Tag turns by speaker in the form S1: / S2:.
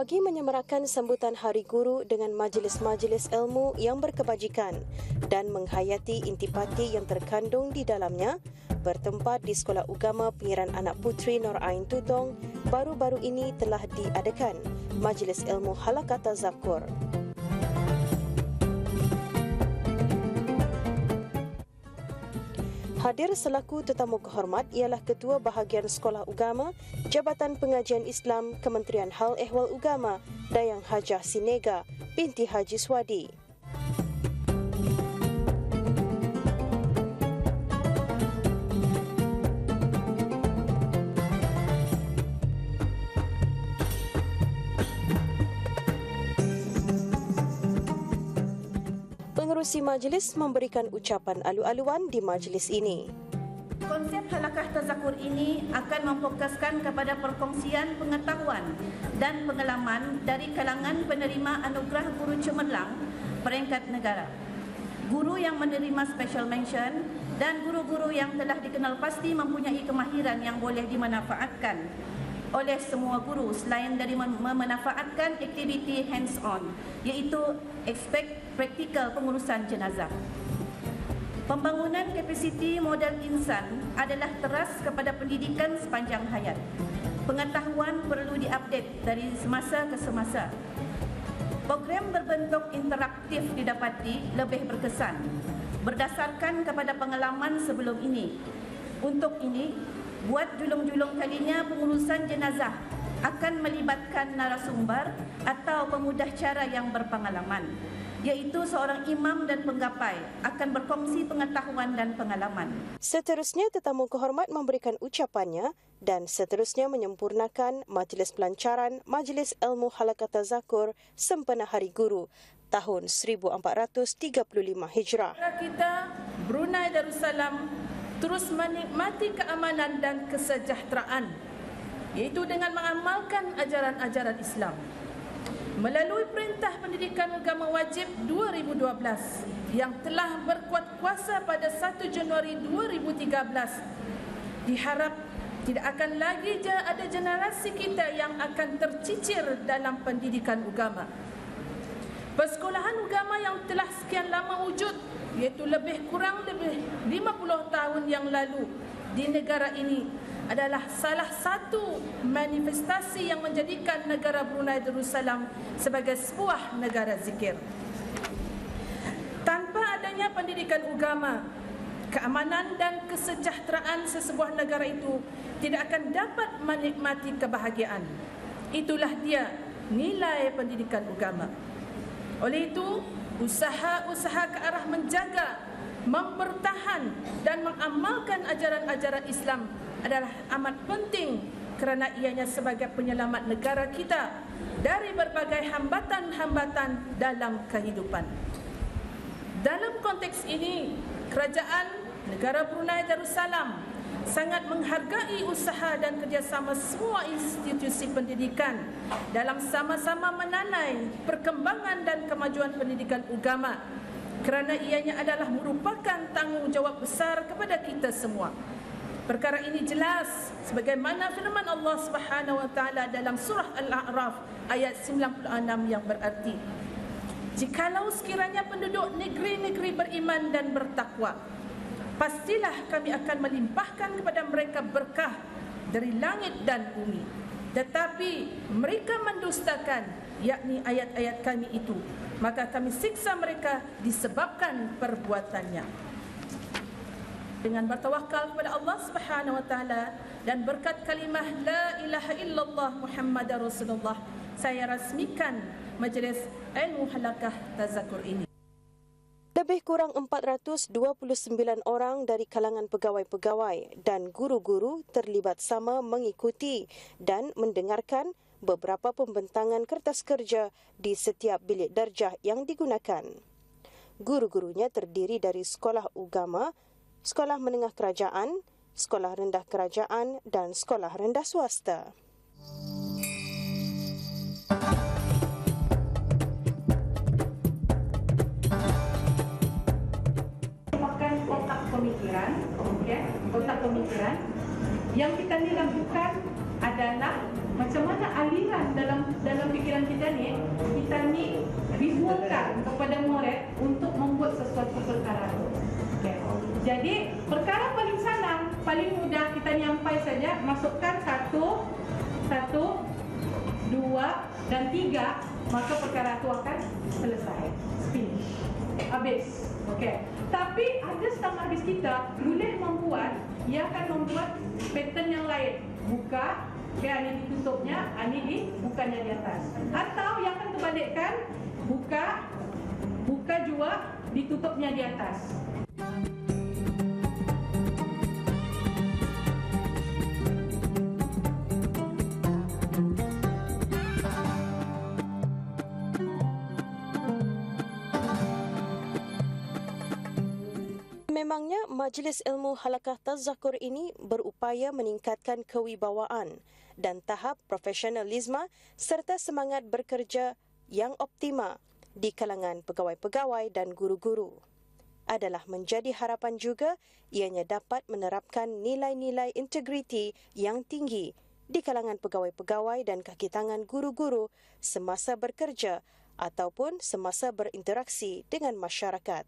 S1: bagi menyemarakan sambutan Hari Guru dengan majlis-majlis ilmu yang berkebajikan dan menghayati intipati yang terkandung di dalamnya, bertempat di Sekolah Ugama Pengiran Anak Puteri Nur Ain Tutong, baru-baru ini telah diadakan Majlis Ilmu Halaqah Tazakur. Hadir selaku tetamu kehormat ialah Ketua Bahagian Sekolah Ugama, Jabatan Pengajian Islam, Kementerian Hal Ehwal Ugama, Dayang Hajah Sinega binti Haji Swadi. Pengerusi majlis memberikan ucapan alu-aluan di majlis ini.
S2: Konsep Halaqah Tazakur ini akan memfokuskan kepada perkongsian pengetahuan dan pengalaman dari kalangan penerima anugerah guru cemerlang peringkat negara, guru yang menerima special mention dan guru-guru yang telah dikenal pasti mempunyai kemahiran yang boleh dimanfaatkan oleh semua guru selain dari memanfaatkan aktiviti hands-on, iaitu aspek praktikal pengurusan jenazah. Pembangunan kapasiti modal insan adalah teras kepada pendidikan sepanjang hayat. Pengetahuan perlu diupdate dari semasa ke semasa. Program berbentuk interaktif didapati lebih berkesan berdasarkan kepada pengalaman sebelum ini. Untuk ini, buat julung-julung kalinya pengurusan jenazah akan melibatkan narasumber atau pemudah cara yang berpengalaman, iaitu seorang imam dan penggapai akan berkongsi pengetahuan dan pengalaman.
S1: Seterusnya, tetamu kehormat memberikan ucapannya dan seterusnya menyempurnakan majlis pelancaran Majlis Ilmu Halaqah Tazakur sempena Hari Guru tahun 1435 Hijrah.
S3: Kita Brunei Darussalam terus menikmati keamanan dan kesejahteraan, iaitu dengan mengamalkan ajaran-ajaran Islam. Melalui Perintah Pendidikan Agama Wajib 2012 yang telah berkuat kuasa pada 1 Januari 2013, diharap tidak akan lagi ada generasi kita yang akan tercicir dalam pendidikan agama. Persekolahan agama yang telah sekian lama wujud, iaitu lebih 50 tahun yang lalu di negara ini, adalah salah satu manifestasi yang menjadikan negara Brunei Darussalam sebagai sebuah negara zikir. Tanpa adanya pendidikan agama, keamanan dan kesejahteraan sesebuah negara itu tidak akan dapat menikmati kebahagiaan. Itulah dia nilai pendidikan agama. Oleh itu, usaha-usaha ke arah menjaga, mempertahan dan mengamalkan ajaran-ajaran Islam adalah amat penting kerana ianya sebagai penyelamat negara kita dari berbagai hambatan-hambatan dalam kehidupan. Dalam konteks ini, Kerajaan Negara Brunei Darussalam sangat menghargai usaha dan kerjasama semua institusi pendidikan dalam sama-sama menanai perkembangan dan kemajuan pendidikan agama, kerana ianya adalah merupakan tanggungjawab besar kepada kita semua. Perkara ini jelas sebagaimana firman Allah Subhanahu wa taala dalam surah Al-A'raf ayat 96 yang berarti, jikalau sekiranya penduduk negeri-negeri beriman dan bertakwa, pastilah kami akan melimpahkan kepada mereka berkah dari langit dan bumi. Tetapi mereka mendustakan, yakni ayat-ayat kami itu, maka kami siksa mereka disebabkan perbuatannya. Dengan bertawakal kepada Allah Subhanahu wa taala dan berkat kalimah la ilaha illallah Muhammadar Rasulullah, saya rasmikan Majlis Ilmu Halaqah Tazakur ini.
S1: Lebih kurang 429 orang dari kalangan pegawai-pegawai dan guru-guru terlibat sama mengikuti dan mendengarkan beberapa pembentangan kertas kerja di setiap bilik darjah yang digunakan. Guru-gurunya terdiri dari sekolah agama, sekolah menengah kerajaan, sekolah rendah kerajaan dan sekolah rendah swasta.
S2: Kotak pemikiran yang kita lakukan adalah
S3: Macam mana aliran dalam fikiran kita ni visualkan kepada murid untuk membuat sesuatu perkara. Okay. Jadi perkara paling senang, paling mudah kita nyampai saja, masukkan 1, 2 dan 3, maka perkara itu akan selesai. Finish. Habis. Okey. Tapi ada setengah habis kita boleh membuat, ia akan membuat pattern yang lain. Buka, ini ditutupnya, ini dibukanya di atas. Atau yang akan terbalikkan, buka juga, ditutupnya di atas.
S1: Memangnya Majlis Ilmu Halakah Tazakur ini berupaya meningkatkan kewibawaan dan tahap profesionalisme serta semangat bekerja yang optima di kalangan pegawai-pegawai dan guru-guru. Adalah menjadi harapan juga ianya dapat menerapkan nilai-nilai integriti yang tinggi di kalangan pegawai-pegawai dan kaki tangan guru-guru semasa bekerja ataupun semasa berinteraksi dengan masyarakat.